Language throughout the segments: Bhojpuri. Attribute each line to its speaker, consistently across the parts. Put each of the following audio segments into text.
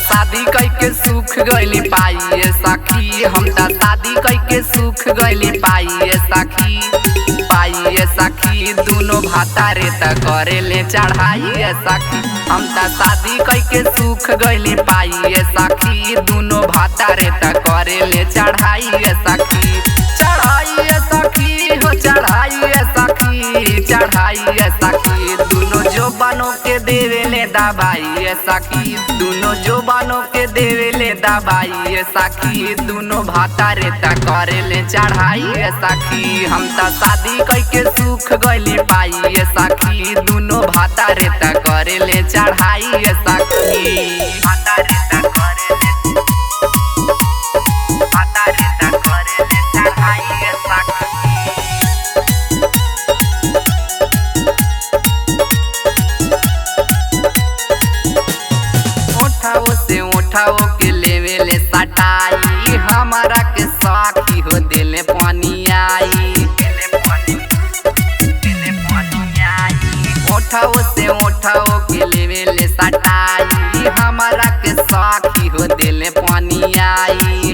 Speaker 1: शादी कइके सुख गइली पाइए सखी, हम त शादी कइके सुख गइली पाइए सखी दुनो भातारे त करेले चढ़ाइए सखी, हम त शादी कइके सुख गइली पाइए सखी, दुनो भातारे त करेले चढ़ाइए सखी। चढ़ाइए सखी हो चढ़ाइए सखी दुनो जो बनो के देवेले दबाइए सखी, दुनो जो बनो के देवेले दबाइए सखी, दुनो भातारे त करेले चढ़ाइए सखी, हम त शादी कइके सुख गइली पाइए सखी, दुनो भातारे त करेले चढ़ाइए सखी। भातारे त करेले चढ़ाइए सखी। उठाओ के लेवेले सटाई, हमारा के साखी हो दिले पानी आई। उठाओ के लेवेले सटाई, हमारा के साखी हो दिले पानी आई।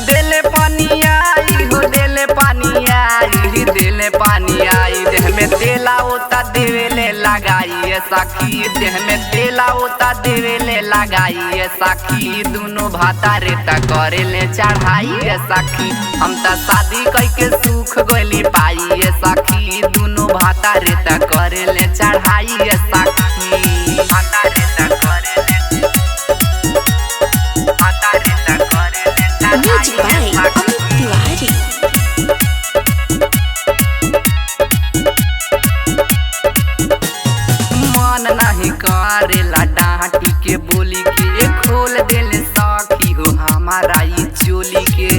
Speaker 1: दिले पानी आई हो दिले पानी आई, देह में तेला होता देवेले लगाइए सखी, देह में तेला होता देवेले लगाइए सखी, दुनो भातारे त करेले चढ़ाइए सखी, हम त शादी कइके सुख गइली पाइए सखी, दुनो भातारे त करेले चढ़ाइए सखी। भातारे त करेले चढ़ाइए सखी। मन नहीं करेला डांटी के बोली के, खोल देले सखी हो हमारा ई चोली के।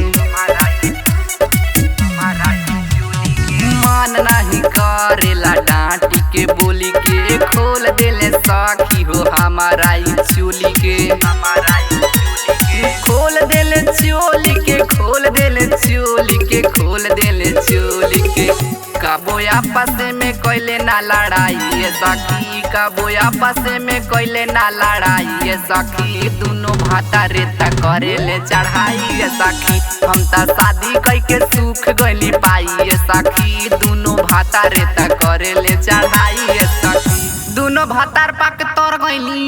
Speaker 1: मन नहीं करेला डांटी के बोली के, खोल देले सखी हो हमारा ई चोली के। खोल देले चोली के, खोल देले चोली के, खोल देले चोली के, कबो आपस में कोइले ना लड़ाई सखी, कबो आपस में कोइले ना लड़ाई सखी, दुनो भातारे त करेले चढ़ाई सखी, हम त शादी कइके सुख गइली पाइए सखी, दुनो भातारे त करेले चढ़ाई सखी। दुनो भातार पाक तर गइली